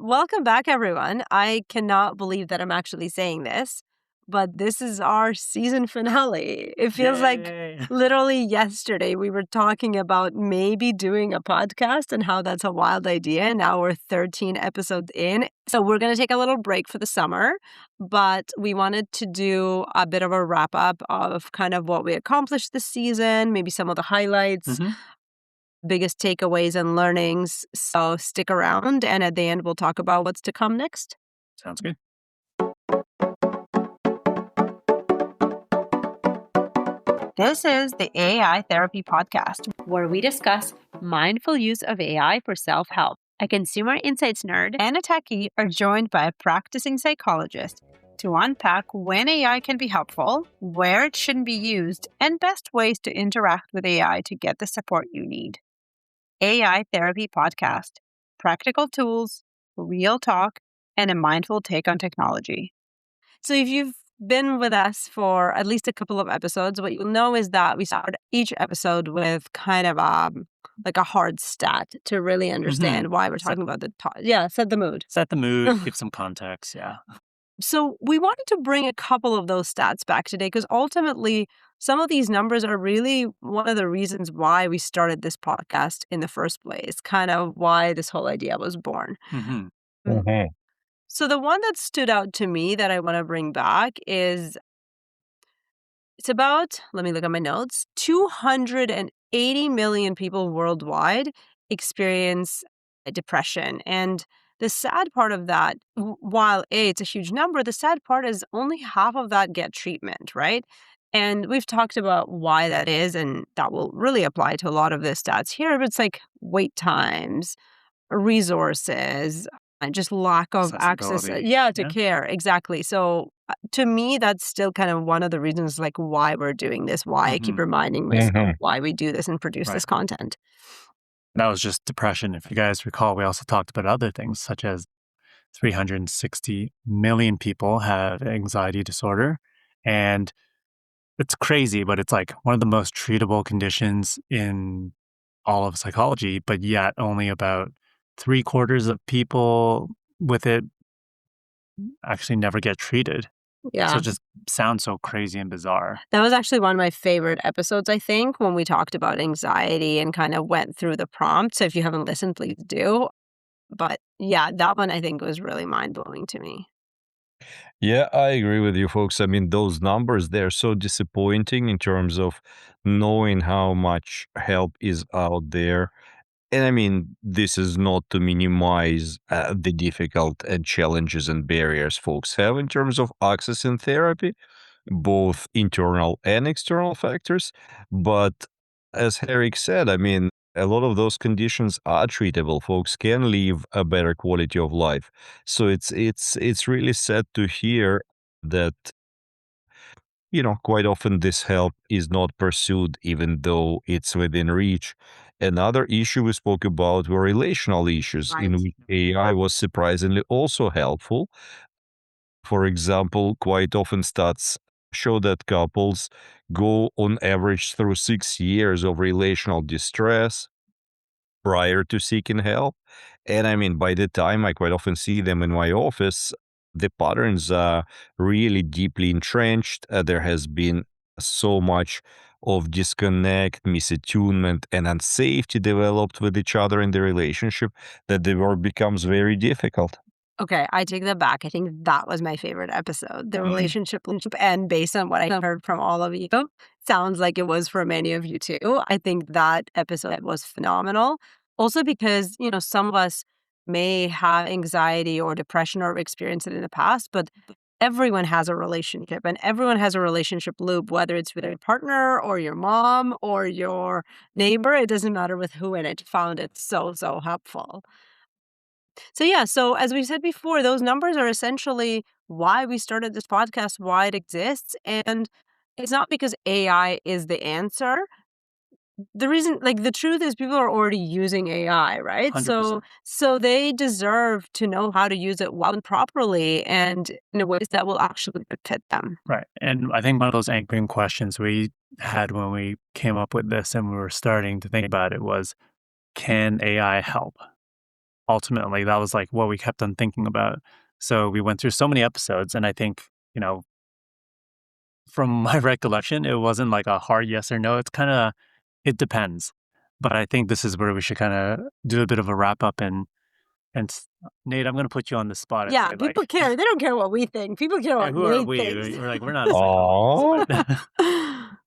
Welcome back, everyone. I cannot believe that I'm actually saying this, but this is our season finale. It feels like Yay. literally yesterday we were talking about maybe doing a podcast and how that's a wild idea. Now we're 13 episodes in. So we're going to take a little break for the summer, but we wanted to do a bit of a wrap up of kind of what we accomplished this season, maybe some of the highlights. Biggest takeaways and learnings. So stick around, and at the end, we'll talk about what's to come next. Sounds good. This is the AI Therapy Podcast, where we discuss mindful use of AI for self-help. A consumer insights nerd and a techie are joined by a practicing psychologist to unpack when AI can be helpful, where it shouldn't be used, and best ways to interact with AI to get the support you need. AI Therapy Podcast, practical tools, real talk, and a mindful take on technology. So if you've been with us for at least a couple of episodes, what you'll know is that we start each episode with kind of like a hard stat to really understand why we're talking about the set the mood. Set the mood, give some context, yeah. So we wanted to bring a couple of those stats back today because ultimately some of these numbers are really one of the reasons why we started this podcast in the first place, kind of why this whole idea was born. So the one that stood out to me that I want to bring back is it's about, let me look at my notes, 280 million people worldwide experience depression. And the sad part of that, while it's a huge number, the sad part is only half of that get treatment, right? And we've talked about why that is, and that will really apply to a lot of the stats here, but it's like wait times, resources, and just lack of access Accessibility, to care. Exactly. So to me, that's still kind of one of the reasons like why we're doing this, why I keep reminding myself why we do this and produce this content. That was just depression. If you guys recall, we also talked about other things such as 360 million people have anxiety disorder. And it's crazy, but it's like one of the most treatable conditions in all of psychology, but yet only about 3/4 of people with it actually never get treated. So Yeah. it just sounds so crazy and bizarre. That was actually one of my favorite episodes, I think, when we talked about anxiety and kind of went through the prompt. So if you haven't listened, please do. But yeah, that one I think was really mind-blowing to me. Yeah, I agree with you, folks. I mean, those numbers, they're so disappointing in terms of knowing how much help is out there. And I mean, this is not to minimize the difficult and challenges and barriers folks have in terms of accessing therapy, both internal and external factors. But as Eric said, I mean, a lot of those conditions are treatable. Folks can live a better quality of life. So it's really sad to hear that quite often this help is not pursued, even though it's within reach. Another issue we spoke about were relational issues, in which AI was surprisingly also helpful. For example, quite often stats show that couples go on average through 6 years of relational distress prior to seeking help. And I mean, by the time I quite often see them in my office, the patterns are really deeply entrenched. There has been so much of disconnect, misattunement, and unsafety developed with each other in the relationship that the work becomes very difficult. Okay, I take that back. I think that was my favorite episode, the relationship. And based on what I heard from all of you, sounds like it was for many of you too. I think that episode was phenomenal. Also because, some of us may have anxiety or depression or experienced it in the past, but everyone has a relationship and everyone has a relationship loop, whether it's with your partner or your mom or your neighbor. It doesn't matter with who in it. Found it so, so helpful. So as we said before, those numbers are essentially why we started this podcast, why it exists. And it's not because AI is the answer. The reason, like the truth is people are already using AI, right? 100%. So they deserve to know how to use it well and properly and in a ways that will actually fit them. Right. And I think one of those anchoring questions we had when we came up with this and we were starting to think about it was, can AI help? ultimately, that was like what we kept on thinking about. So we went through so many episodes, and I think, from my recollection, it wasn't like a hard yes or no. It's kind of, it depends. But I think this is where we should kind of do a bit of a wrap up and Nate, I'm going to put you on the spot. Yeah, Say, people care. They don't care what we think. People care what who are Nate we? thinks. We're like, we're not a Oh, psychologist.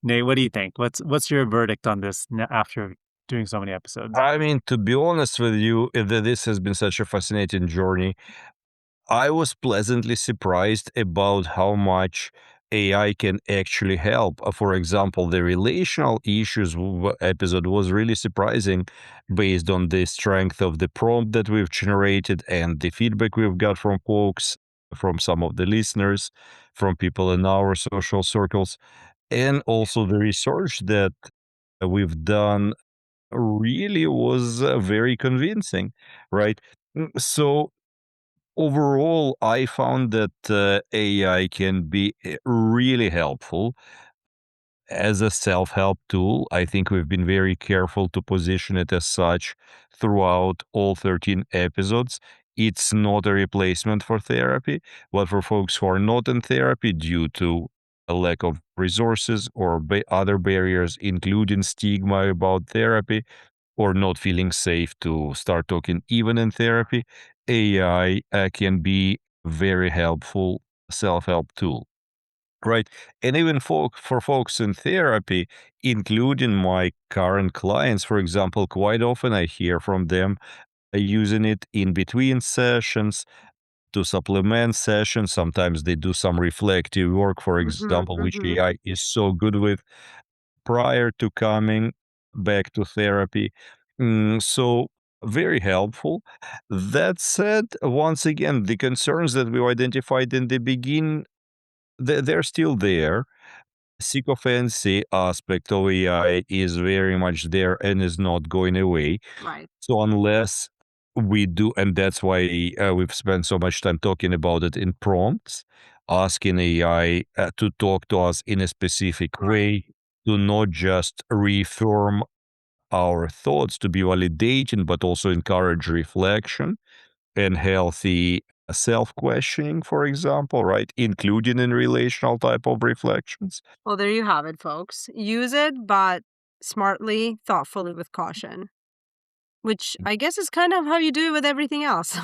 Nate, what do you think? What's your verdict on this after doing so many episodes? I mean, to be honest with you, this has been such a fascinating journey. I was pleasantly surprised about how much AI can actually help. For example, the relational issues episode was really surprising based on the strength of the prompt that we've generated and the feedback we've got from folks, from some of the listeners, from people in our social circles, and also the research that we've done really was very convincing, right? So overall, I found that AI can be really helpful as a self-help tool. I think we've been very careful to position it as such throughout all 13 episodes. It's not a replacement for therapy, but for folks who are not in therapy due to a lack of resources or other barriers, including stigma about therapy, or not feeling safe to start talking even in therapy, AI can be very helpful self-help tool, right? And even for folks in therapy, including my current clients, for example, quite often I hear from them using it in between sessions to supplement sessions. Sometimes they do some reflective work, for example, which AI is so good with prior to coming back to therapy. So very helpful. That said, once again, the concerns that we identified in the beginning, they're still there. Sycophancy aspect of AI is very much there and is not going away. Right. So unless we do, and that's why we've spent so much time talking about it in prompts, asking AI to talk to us in a specific way, to not just reaffirm our thoughts, to be validating, but also encourage reflection and healthy self-questioning, for example, right? Including in relational type of reflections. Well, there you have it, folks. Use it, but smartly, thoughtfully, with caution, which I guess is kind of how you do it with everything else.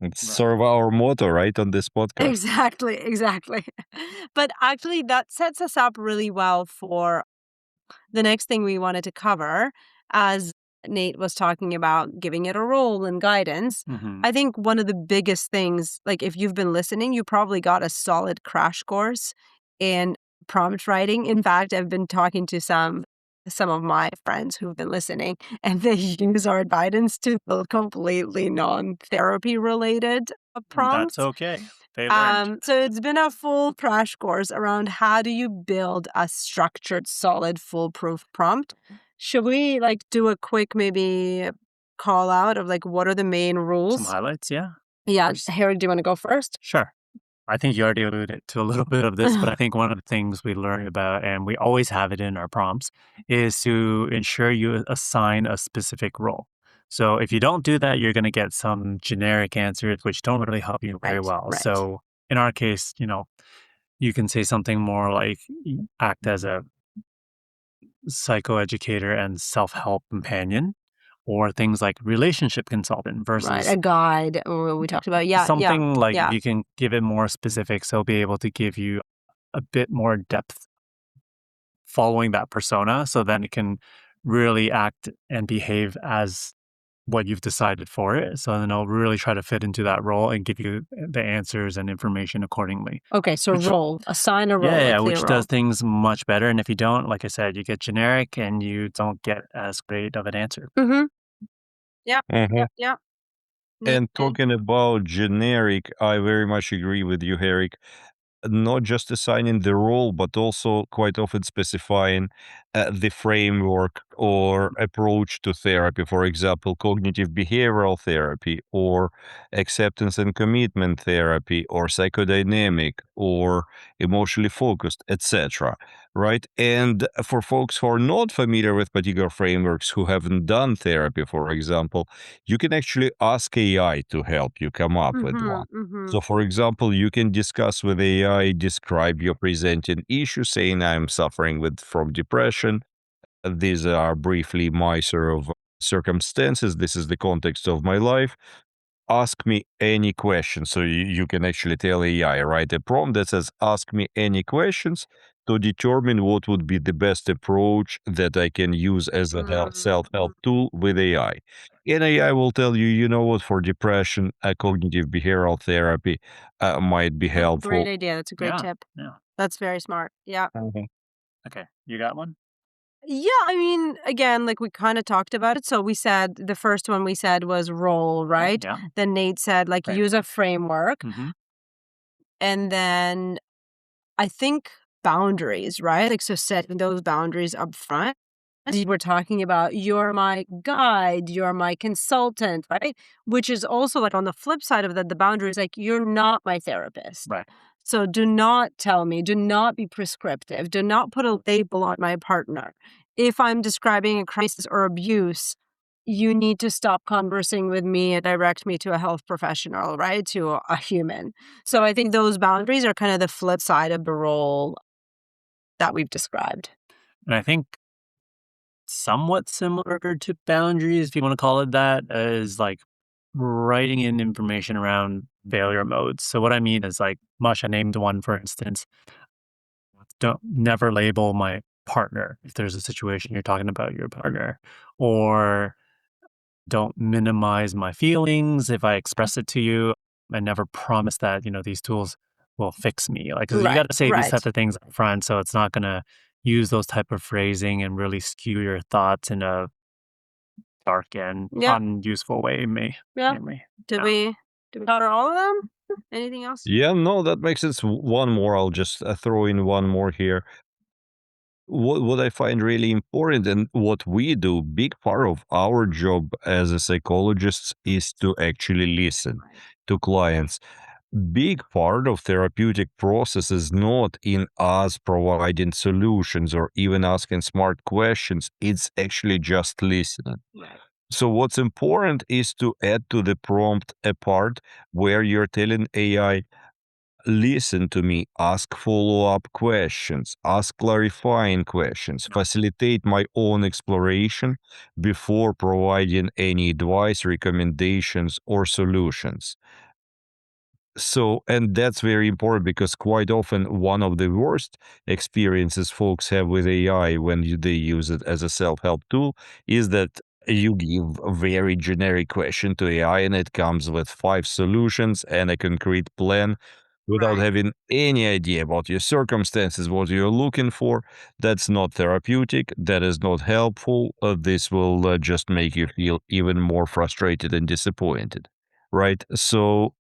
It's sort of our motto, right, on this podcast. Exactly, exactly. But actually, that sets us up really well for the next thing we wanted to cover, as Nate was talking about giving it a role and guidance. I think one of the biggest things, like if you've been listening, you probably got a solid crash course in prompt writing. In fact, I've been talking to some of my friends who've been listening, and they use our guidance to build completely non-therapy related prompts. That's okay. They learned. So it's been a full crash course around how do you build a structured, solid, foolproof prompt. Should we like do a quick maybe call out of like what are the main Some rules? highlights, yeah. Yeah, Harry, do you want to go first? Sure. I think you already alluded to a little bit of this, but I think one of the things we learn about, and we always have it in our prompts, is to ensure you assign a specific role. So if you don't do that, you're going to get some generic answers which don't really help you very well. Right. So in our case, you can say something more like act as a psychoeducator and self-help companion, or things like relationship consultant versus Right, a guide, or we talked about, something like yeah. you can give it more specifics. They'll be able to give you a bit more depth following that persona, so then it can really act and behave as what you've decided for it. So then it'll really try to fit into that role and give you the answers and information accordingly. Okay, so assign a role, Yeah, a clear which role. does things much better. And if you don't, like I said, you get generic and you don't get as great of an answer. Yeah, Mhm. yeah. And talking about generic, I very much agree with you, Herrick. Not just assigning the role, but also quite often specifying the framework or approach to therapy, for example, cognitive behavioral therapy, or acceptance and commitment therapy, or psychodynamic, or emotionally focused, etc. Right? And for folks who are not familiar with particular frameworks, who haven't done therapy, for example, you can actually ask AI to help you come up with Mm-hmm. one. Mm-hmm. So, for example, you can discuss with AI, describe your presenting issue, saying I'm suffering from depression. These are briefly my sort of circumstances. This is the context of my life. Ask me any questions. So you can actually tell AI, write a prompt that says, ask me any questions to determine what would be the best approach that I can use as a self-help tool with AI. And AI will tell you, you know what, for depression, a cognitive behavioral therapy might be That's a great helpful. idea. That's a great Yeah. tip. Yeah. That's very smart. Yeah. Okay. You got one? Yeah, I mean, again, like we kind of talked about it. So we said the first one we said was role, right? Yeah. Then Nate said like use a framework. Mm-hmm. And then I think boundaries, right? Like so setting those boundaries up front. You were talking about you're my guide, you're my consultant, right? Which is also like on the flip side of that, the boundaries, like you're not my therapist. Right. So do not tell me, do not be prescriptive, do not put a label on my partner. If I'm describing a crisis or abuse, you need to stop conversing with me and direct me to a health professional, right? To a human. So I think those boundaries are kind of the flip side of the role that we've described. And I think somewhat similar to boundaries, if you want to call it that, is like writing in information around failure modes. So what I mean is like Mush, I named one for instance. Don't never label my partner if there's a situation you're talking about your partner, or don't minimize my feelings if I express it to you. I never promise that, these tools will fix me. Like, 'cause you Right, got to say these right. types of things up front. So it's not going to use those type of phrasing and really skew your thoughts in a dark and Yeah, unuseful way, yeah. mainly. Did Yeah. we cover all of them? Anything else? Yeah, no, that makes sense. One more, I'll just throw in one more here. What I find really important and what we do, big part of our job as a psychologists is to actually listen to clients. Big part of therapeutic process is not in us providing solutions or even asking smart questions. It's actually just listening. Right. So what's important is to add to the prompt a part where you're telling AI, listen to me, ask follow-up questions, ask clarifying questions, facilitate my own exploration before providing any advice, recommendations, or solutions. So, and that's very important because quite often one of the worst experiences folks have with AI when they use it as a self-help tool is that you give a very generic question to AI and it comes with 5 solutions and a concrete plan without Right. having any idea about your circumstances, what you're looking for. That's not therapeutic. That is not helpful. This will just make you feel even more frustrated and disappointed. Right. So,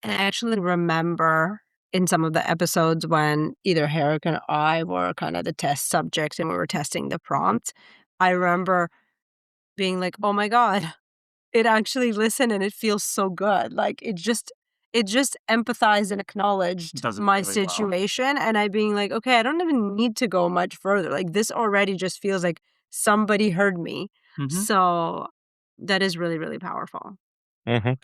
And I actually remember in some of the episodes when either Herrick and I were kind of the test subjects and we were testing the prompt, I remember being like, "Oh my god, it actually listened and it feels so good." Like it just empathized and acknowledged Does it my really well. situation and I being like, "Okay, I don't even need to go much further. Like this already just feels like somebody heard me." Mhm. So that is really, really powerful. mhm.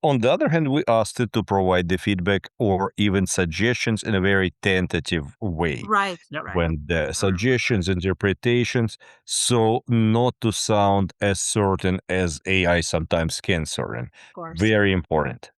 On the other hand, we asked it to provide the feedback or even suggestions in a very tentative way. Right, Yep. right. When the suggestions, interpretations, so not to sound as certain as AI sometimes can certain. Of course. Very important.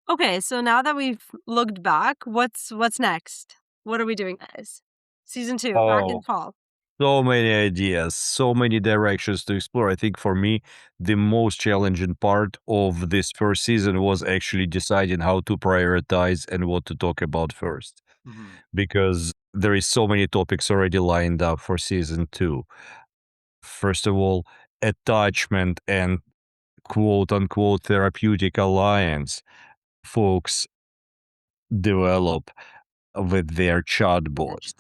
Okay, so now that we've looked back, what's next? What are we doing, guys? Season 2, back in Oh, fall. so many ideas, so many directions to explore. I think for me, the most challenging part of this first season was actually deciding how to prioritize and what to talk about first, Mhm. because there is so many topics already lined up for season 2. First of all, attachment and quote unquote therapeutic alliance folks develop. with their chatbots.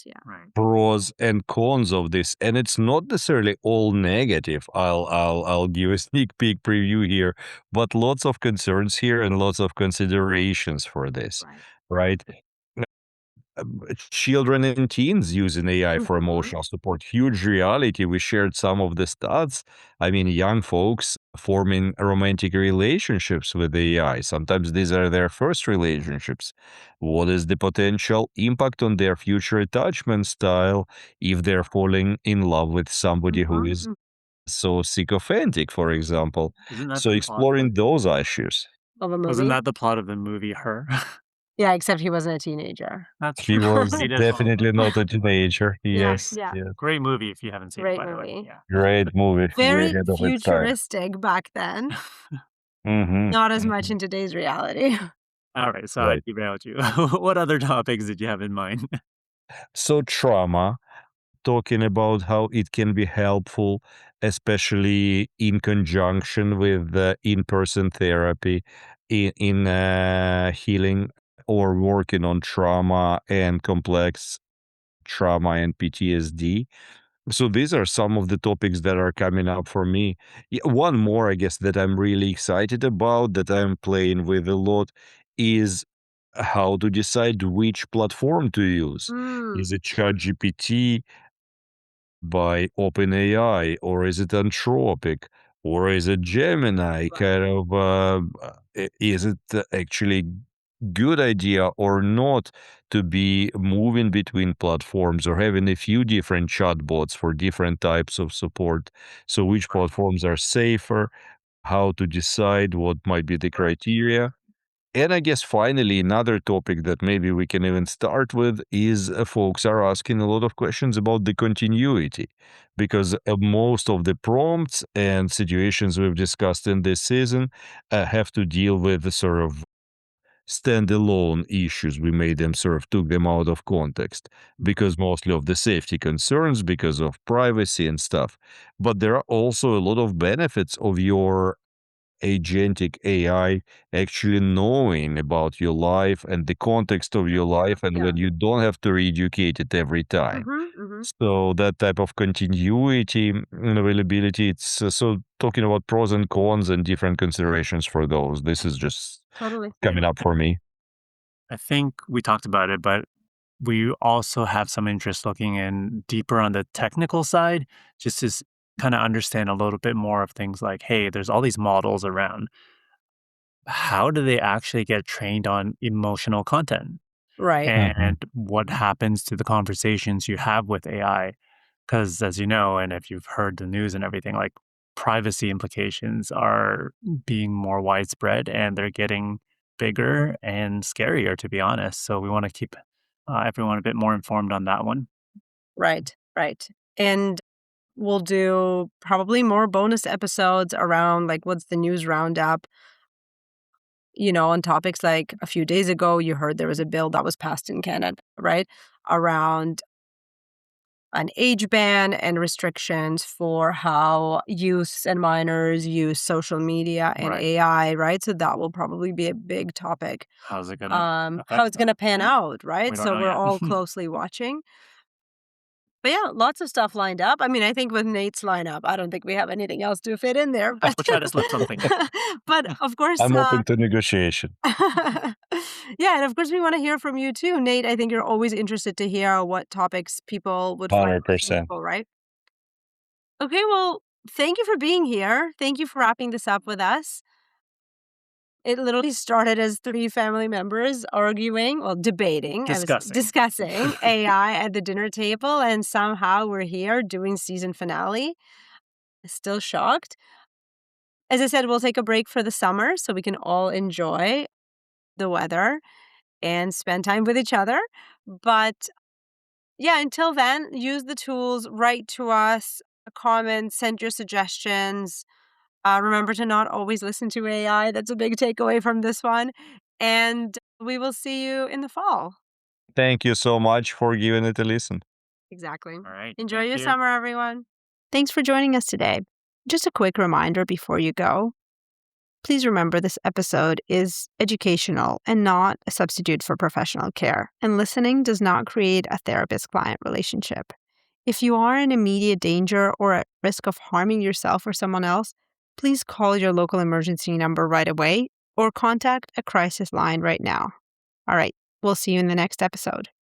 Yeah. Right. Pros and cons of this, and it's not necessarily all negative. I'll give a sneak peek preview here, but lots of concerns here and lots of considerations for this, right? Children and teens using AI for emotional support. Huge reality. We shared some of the stats. I mean, young folks forming romantic relationships with AI. Sometimes these are their first relationships. What is the potential impact on their future attachment style if they're falling in love with somebody who is so sycophantic, for example? Isn't that So the plot? exploring those issues. Of a movie? Wasn't that the plot of the movie Her? Yeah, except he wasn't a teenager. That's He true. was Great as well. definitely not a teenager. Yes. Yeah. Yes. Great movie if you haven't seen Great it, by the way. movie. Yeah. Great movie. Way Very ahead of its time. futuristic back then. Mhm. Not as much in today's reality. All right, so I Right. derailed you. What other topics did you have in mind? So trauma, talking about how it can be helpful, especially in conjunction with in-person therapy, in healing or working on trauma and complex trauma and PTSD. So these are some of the topics that are coming up for me. One more, I guess, that I'm really excited about, that I'm playing with a lot, is how to decide which platform to use. Is it ChatGPT by OpenAI, or is it Anthropic, or is it Gemini? Kind of, is it actually good idea or not to be moving between platforms or having a few different chatbots for different types of support? So, which platforms are safer? How to decide what might be the criteria? And I guess finally, another topic that maybe we can even start with is folks are asking a lot of questions about the continuity, because most of the prompts and situations we've discussed in this season have to deal with the sort of standalone issues. We made them sort of took them out of context because mostly of the safety concerns, because of privacy and stuff. But there are also a lot of benefits of your agentic AI actually knowing about your life and the context of your life, and when you don't have to re-educate it every time. So that type of continuity and availability, it's so talking about pros and cons and different considerations for those. This is just Totally. coming up for me. I think we talked about it, but we also have some interest looking in deeper on the technical side, just to kind of understand a little bit more of things like, hey, there's all these models around. How do they actually get trained on emotional content? Right. And what happens to the conversations you have with AI? Because as you know, and if you've heard the news and everything, like privacy implications are being more widespread and they're getting bigger and scarier, to be honest. So we want to keep everyone a bit more informed on that one. Right. And we'll do probably more bonus episodes around like what's the news roundup, on topics like a few days ago, you heard there was a bill that was passed in Canada, right? Around an age ban and restrictions for how youths and minors use social media and Right. AI, right? So that will probably be a big topic. How's it gonna How it's going to pan out, right? We don't So know we're yet. all closely watching. But yeah, lots of stuff lined up. I mean, I think with Nate's lineup, I don't think we have anything else to fit in there. But We'll try to slip something. but of course, I'm open to negotiation. yeah, and of course, we want to hear from you too, Nate. I think you're always interested to hear what topics people would find 100%. useful, right? Okay, well, thank you for being here. Thank you for wrapping this up with us. It literally started as 3 family members arguing, well, debating, discussing AI at the dinner table, and somehow we're here doing season finale. Still shocked. As I said, we'll take a break for the summer so we can all enjoy the weather and spend time with each other. But yeah, until then, use the tools, write to us, comment, send your suggestions. Remember to not always listen to AI. That's a big takeaway from this one. And we will see you in the fall. Thank you so much for giving it a listen. Exactly. All right. Enjoy thank your you. summer, everyone. Thanks for joining us today. Just a quick reminder before you go. Please remember this episode is educational and not a substitute for professional care, and listening does not create a therapist-client relationship. If you are in immediate danger or at risk of harming yourself or someone else, please call your local emergency number right away or contact a crisis line right now. All right, we'll see you in the next episode.